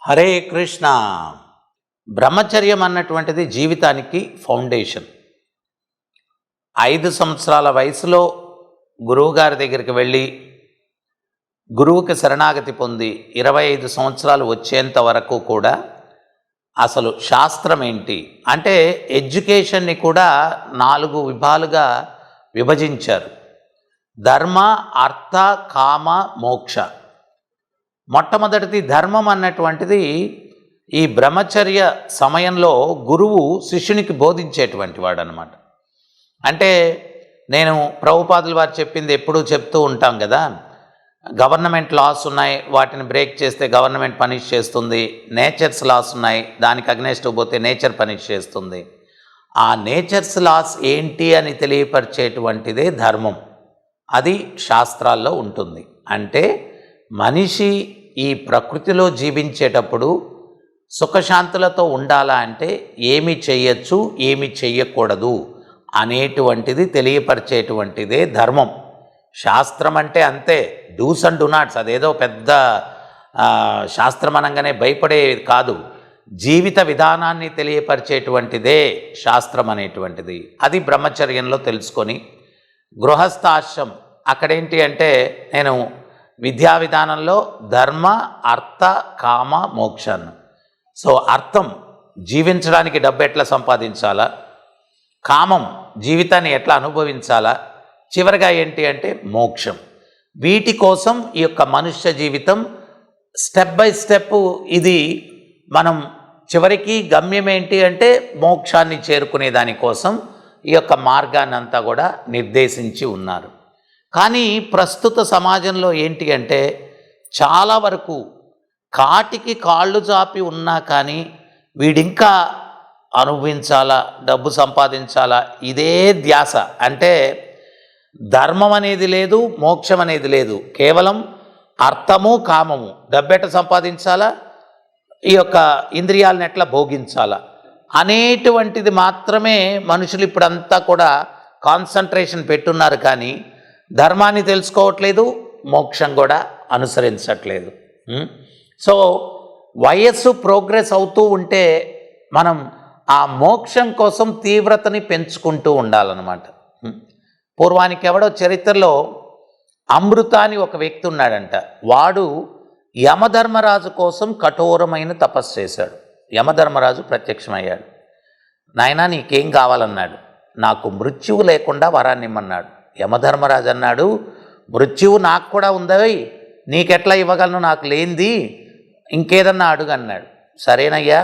హరే కృష్ణ. బ్రహ్మచర్యం అన్నటువంటిది జీవితానికి ఫౌండేషన్. 5 సంవత్సరాల వయసులో గురువుగారి దగ్గరికి వెళ్ళి గురువుకి శరణాగతి పొంది 25 సంవత్సరాలు వచ్చేంత వరకు కూడా అసలు శాస్త్రం ఏంటి అంటే ఎడ్యుకేషన్ని కూడా 4 విభాలుగా విభజించారు. ధర్మ, అర్థ, కామ, మోక్ష. మొట్టమొదటిది ధర్మం అన్నటువంటిది ఈ బ్రహ్మచర్య సమయంలో గురువు శిష్యునికి బోధించేటువంటి వాడు అనమాట. అంటే నేను ప్రభుపాదుల వారు చెప్పింది ఎప్పుడూ చెప్తూ ఉంటాం కదా, గవర్నమెంట్ లాస్ ఉన్నాయి, వాటిని బ్రేక్ చేస్తే గవర్నమెంట్ పనిష్ చేస్తుంది. నేచర్స్ లాస్ ఉన్నాయి, దానికి అగ్నెస్ట్ పోతే నేచర్ పనిష్ చేస్తుంది. ఆ నేచర్స్ లాస్ ఏంటి అని తెలియపరిచేటువంటిదే ధర్మం. అది శాస్త్రాల్లో ఉంటుంది. అంటే మనిషి ఈ ప్రకృతిలో జీవించేటప్పుడు సుఖశాంతులతో ఉండాలా అంటే ఏమి చెయ్యొచ్చు, ఏమి చెయ్యకూడదు అనేటువంటిది తెలియపరిచేటువంటిదే ధర్మం. శాస్త్రం అంటే అంతే, డూస్ అండ్ డు నాట్స్. అదేదో పెద్ద శాస్త్రం అనగానే భయపడేది కాదు, జీవిత విధానాన్ని తెలియపరిచేటువంటిదే శాస్త్రం అనేటువంటిది. అది బ్రహ్మచర్యంలో తెలుసుకొని గృహస్థాశ్రమం అక్కడేంటి అంటే నేను విద్యా విధానంలో ధర్మ, అర్థ, కామ, మోక్షాన్ని. సో అర్థం జీవించడానికి డబ్బు ఎట్లా సంపాదించాలా, కామం జీవితాన్ని ఎట్లా అనుభవించాలా, చివరిగా ఏంటి అంటే మోక్షం. వీటి కోసం ఈ యొక్క మనుష్య జీవితం స్టెప్ బై స్టెప్ ఇది మనం చివరికి గమ్యం ఏంటి అంటే మోక్షాన్ని చేరుకునే దానికోసం ఈ యొక్క మార్గాన్ని అంతా కూడా నిర్దేశించి ఉన్నారు. కానీ ప్రస్తుత సమాజంలో ఏంటి అంటే చాలా వరకు కాటికి కాళ్ళు చాపి ఉన్నా కానీ వీడింకా అనుభవించాలా, డబ్బు సంపాదించాలా, ఇదే ధ్యాస. అంటే ధర్మం అనేది లేదు, మోక్షం అనేది లేదు, కేవలం అర్థము, కామము. డబ్బెట సంపాదించాలా, ఈ యొక్క ఇంద్రియాలను ఎట్లా భోగించాలా అనేటువంటిది మాత్రమే మనుషులు ఇప్పుడంతా కూడా కాన్సన్ట్రేషన్ పెట్టున్నారు. కానీ ధర్మాన్ని తెలుసుకోవట్లేదు, మోక్షం కూడా అనుసరించట్లేదు. సో వయస్సు ప్రోగ్రెస్ అవుతూ ఉంటే మనం ఆ మోక్షం కోసం తీవ్రతని పెంచుకుంటూ ఉండాలన్నమాట. పూర్వానికి ఎవడో చరిత్రలో అమృత అని ఒక వ్యక్తి ఉన్నాడంట. వాడు యమధర్మరాజు కోసం కఠోరమైన తపస్సు చేశాడు. యమధర్మరాజు ప్రత్యక్షమయ్యాడు. నాయనా నీకేం కావాలన్నాడు. నాకు మృత్యువు లేకుండా వరాన్ని ఇమ్మన్నాడు. యమధర్మరాజు అన్నాడు, మృత్యువు నాకు కూడా ఉందవి, నీకెట్లా ఇవ్వగలను, నాకు లేనిది, ఇంకేదన్నా అడుగు అన్నాడు. సరేనయ్యా,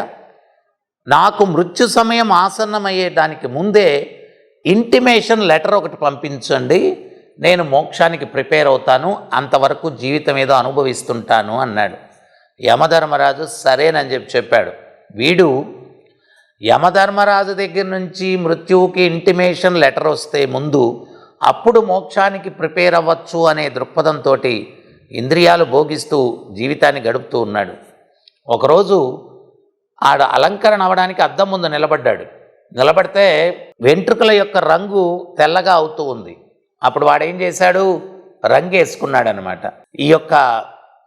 నాకు మృత్యు సమయం ఆసన్నమయ్యేదానికి ముందే ఇంటిమేషన్ లెటర్ ఒకటి పంపించండి, నేను మోక్షానికి ప్రిపేర్ అవుతాను, అంతవరకు జీవితం ఏదో అనుభవిస్తుంటాను అన్నాడు. యమధర్మరాజు సరేనని చెప్పాడు. వీడు యమధర్మరాజు దగ్గర నుంచి మృత్యువుకి ఇంటిమేషన్ లెటర్ వస్తే ముందు అప్పుడు మోక్షానికి ప్రిపేర్ అవ్వచ్చు అనే దృక్పథంతో ఇంద్రియాలు భోగిస్తూ జీవితాన్ని గడుపుతూ ఉన్నాడు. ఒకరోజు ఆడ అలంకరణ అవ్వడానికి అద్దం ముందు నిలబడ్డాడు. నిలబడితే వెంట్రుకల యొక్క రంగు తెల్లగా అవుతూ ఉంది. అప్పుడు వాడేం చేశాడు, రంగు వేసుకున్నాడు అనమాట. ఈ యొక్క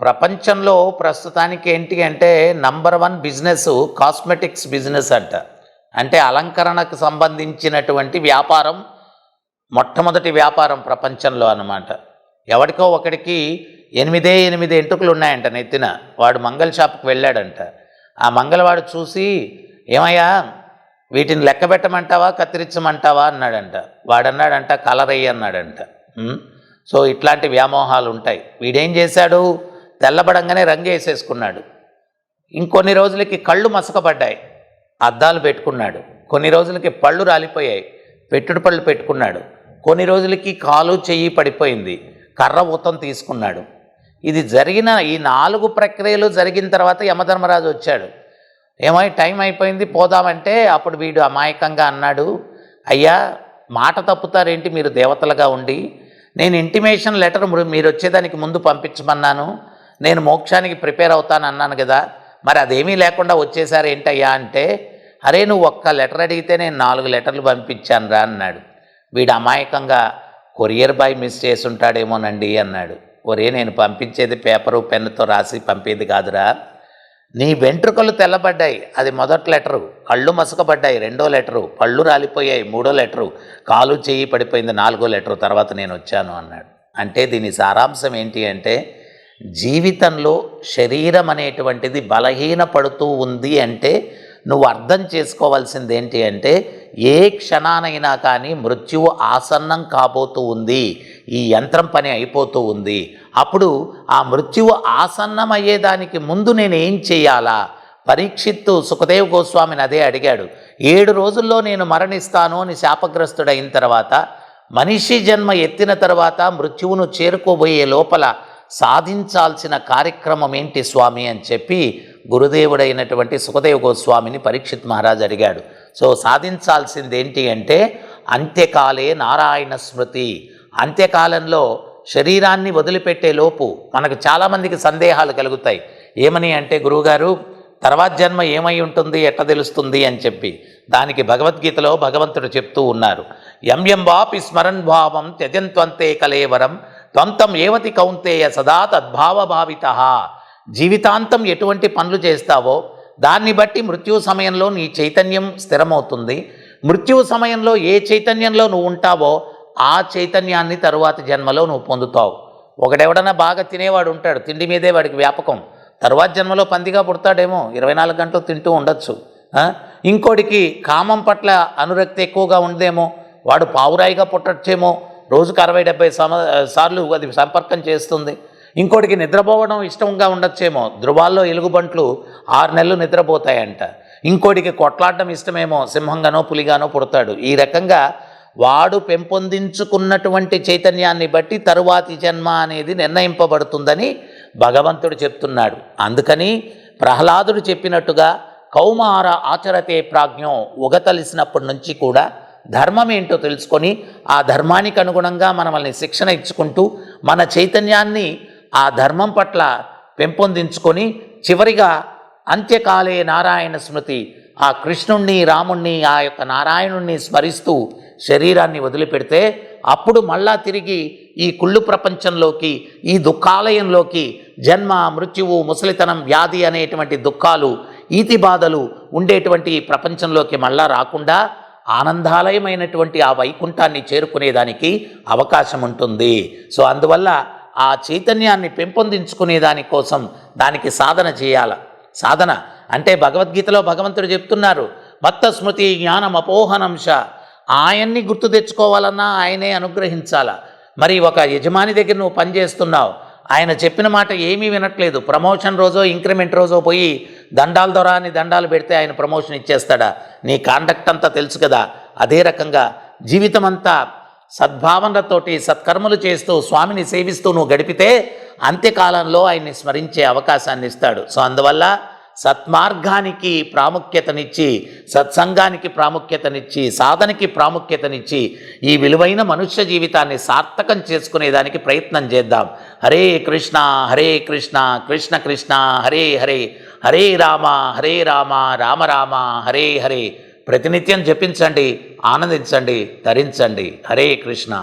ప్రపంచంలో ప్రస్తుతానికి ఏంటి అంటే నంబర్ 1 బిజినెస్ కాస్మెటిక్స్ బిజినెస్ అంట. అంటే అలంకరణకు సంబంధించినటువంటి వ్యాపారం మొట్టమొదటి వ్యాపారం ప్రపంచంలో అన్నమాట. ఎవరికో ఒకడికి 8 ఎంట్రుకలు ఉన్నాయంట నెత్తిన. వాడు మంగళ షాప్కి వెళ్ళాడంట. ఆ మంగళవాడు చూసి, ఏమయ్యా వీటిని లెక్క పెట్టమంటావా, కత్తిరించమంటావా అన్నాడంట. వాడన్నాడంట కలర్ అయ్యి అన్నాడంట. సో ఇట్లాంటి వ్యామోహాలు ఉంటాయి. వీడేం చేశాడు, తెల్లబడంగానే రంగు వేసేసుకున్నాడు. ఇంకొన్ని రోజులకి కళ్ళు మసకబడ్డాయి, అద్దాలు పెట్టుకున్నాడు. కొన్ని రోజులకి పళ్ళు రాలిపోయాయి, పెట్టుడు పళ్ళు పెట్టుకున్నాడు. కొన్ని రోజులకి కాలు చెయ్యి పడిపోయింది, కర్ర ఊతం తీసుకున్నాడు. ఇది జరిగిన ఈ 4 ప్రక్రియలు జరిగిన తర్వాత యమధర్మరాజు వచ్చాడు. ఏమై టైం అయిపోయింది పోదామంటే అప్పుడు వీడు అమాయకంగా అన్నాడు, అయ్యా మాట తప్పుతారేంటి మీరు దేవతలుగా ఉండి, నేను ఇంటిమేషన్ లెటర్ మీరు వచ్చేదానికి ముందు పంపించమన్నాను, నేను మోక్షానికి ప్రిపేర్ అవుతాను అన్నాను కదా, మరి అదేమీ లేకుండా వచ్చేసారు ఏంటయ్యా అంటే, అరే నువ్వు ఒక్క లెటర్ అడిగితే నేను 4 లెటర్లు పంపించాను రా అన్నాడు. వీడు అమాయకంగా కొరియర్ బాయ్ మిస్ చేసి ఉంటాడేమోనండి అన్నాడు. ఒరే నేను పంపించేది పేపరు పెన్నుతో రాసి పంపేది కాదురా, నీ వెంట్రుకలు తెల్లబడ్డాయి, అది మొదటి లెటరు. కళ్ళు మసకబడ్డాయి, రెండో లెటరు. పళ్ళు రాలిపోయాయి, మూడో లెటరు. కాలు చెయ్యి పడిపోయింది, నాలుగో లెటరు. తర్వాత నేను వచ్చాను అన్నాడు. అంటే దీని సారాంశం ఏంటి అంటే, జీవితంలో శరీరం అనేటువంటిది బలహీనపడుతూ ఉంది అంటే నువ్వు అర్థం చేసుకోవాల్సింది ఏంటి అంటే, ఏ క్షణానైనా కానీ మృత్యువు ఆసన్నం కాబోతూ ఉంది, ఈ యంత్రం పని అయిపోతూ ఉంది. అప్పుడు ఆ మృత్యువు ఆసన్నం అయ్యేదానికి ముందు నేను ఏం చేయాలా? పరీక్షిత్తు సుఖదేవ్ గోస్వామిని అదే అడిగాడు. 7 రోజుల్లో నేను మరణిస్తాను అని శాపగ్రస్తుడైన తర్వాత, మనిషి జన్మ ఎత్తిన తర్వాత మృత్యువును చేరుకోబోయే లోపల సాధించాల్సిన కార్యక్రమం ఏంటి స్వామి అని చెప్పి గురుదేవుడైనటువంటి సుఖదేవ్ గోస్వామిని పరీక్షిత్ మహారాజ్ అడిగాడు. సో సాధించాల్సింది ఏంటి అంటే, అంత్యకాలే నారాయణ స్మృతి. అంత్యకాలంలో శరీరాన్ని వదిలిపెట్టే లోపు మనకు చాలామందికి సందేహాలు కలుగుతాయి. ఏమని అంటే, గురువుగారు తర్వాత జన్మ ఏమై ఉంటుంది, ఎట్ట తెలుస్తుంది అని చెప్పి. దానికి భగవద్గీతలో భగవంతుడు చెప్తూ ఉన్నారు, యం వాపి స్మరన్ భావం త్యజంత్వంతే కలేవరం త్వంతం ఏవతి కౌంతేయ సదా తద్భావభావిత. జీవితాంతం ఎటువంటి పనులు చేస్తావో దాన్ని బట్టి మృత్యు సమయంలో నీ చైతన్యం స్థిరమవుతుంది. మృత్యు సమయంలో ఏ చైతన్యంలో నువ్వు ఉంటావో ఆ చైతన్యాన్ని తరువాతి జన్మలో నువ్వు పొందుతావు. ఒకడెవడన్నా బాగా తినేవాడు ఉంటాడు, తిండి మీదే వాడికి వ్యాపకం. తరువాత జన్మలో పందిగా పుడతాడేమో, 24 గంటలు తింటూ ఉండొచ్చు. ఇంకోటికి కామం పట్ల అనురక్తి ఎక్కువగా ఉందేమో, వాడు పావురాయిగా పుట్టచ్చేమో, రోజుకు 60-70 సార్లు అది సంపర్కం చేస్తుంది. ఇంకోటికి నిద్రపోవడం ఇష్టంగా ఉండొచ్చేమో, ధృవాల్లో ఎలుగుబంట్లు 6 నెలలు నిద్రపోతాయంట. ఇంకోటికి కొట్లాడడం ఇష్టమేమో, సింహంగానో పులిగానో పుడతాడు. ఈ రకంగా వాడు పెంపొందించుకున్నటువంటి చైతన్యాన్ని బట్టి తరువాతి జన్మ అనేది నిర్ణయింపబడుతుందని భగవంతుడు చెప్తున్నాడు. అందుకని ప్రహ్లాదుడు చెప్పినట్టుగా కౌమార ఆచరతే ప్రాజ్ఞం, ఉగతలిసినప్పటి నుంచి కూడా ధర్మం ఏంటో తెలుసుకొని ఆ ధర్మానికి అనుగుణంగా మనల్ని శిక్షణ ఇచ్చుకుంటూ మన చైతన్యాన్ని ఆ ధర్మం పట్ల పెంపొందించుకొని చివరిగా అంత్యకాలే నారాయణ స్మృతి, ఆ కృష్ణుణ్ణి రాముణ్ణి ఆ యొక్క నారాయణుణ్ణి స్మరిస్తూ శరీరాన్ని వదిలిపెడితే అప్పుడు మళ్ళా తిరిగి ఈ కుళ్ళు ప్రపంచంలోకి, ఈ దుఃఖాలయంలోకి, జన్మ మృత్యువు ముసలితనం వ్యాధి అనేటువంటి దుఃఖాలు ఈతి బాధలు ఉండేటువంటి ఈ ప్రపంచంలోకి మళ్ళా రాకుండా ఆనందాలయమైనటువంటి ఆ వైకుంఠాన్ని చేరుకునేదానికి అవకాశం ఉంటుంది. సో అందువల్ల ఆ చైతన్యాన్ని పెంపొందించుకునే దానికోసం దానికి సాధన చేయాల. సాధన అంటే భగవద్గీతలో భగవంతుడు చెప్తున్నారు, మత్త స్మృతి జ్ఞానం అపోహనంశ. ఆయన్ని గుర్తు తెచ్చుకోవాలన్నా ఆయనే అనుగ్రహించాల. మరి ఒక యజమాని దగ్గర నువ్వు పనిచేస్తున్నావు, ఆయన చెప్పిన మాట ఏమీ వినట్లేదు. ప్రమోషన్ రోజో ఇంక్రిమెంట్ రోజో పోయి దండాల ద్వారా అని దండాలు పెడితే ఆయన ప్రమోషన్ ఇచ్చేస్తాడా? నీ కాండక్ట్ అంతా తెలుసు కదా. అదే రకంగా జీవితం అంతా సద్భావనలతోటి సత్కర్మలు చేస్తూ స్వామిని సేవిస్తూ నువ్వు గడిపితే అంత్యకాలంలో ఆయన్ని స్మరించే అవకాశాన్ని ఇస్తాడు. సో అందువల్ల సత్మార్గానికి ప్రాముఖ్యతనిచ్చి, సత్సంగానికి ప్రాముఖ్యతనిచ్చి, సాధనకి ప్రాముఖ్యతనిచ్చి ఈ విలువైన మనుష్య జీవితాన్ని సార్థకం చేసుకునేదానికి ప్రయత్నం చేద్దాం. హరే కృష్ణ కృష్ణ కృష్ణ హరే హరే, హరే రామ రామ రామ హరే హరే. ప్రతినిత్యం జపించండి, ఆనందించండి, ధరించండి. హరే కృష్ణ.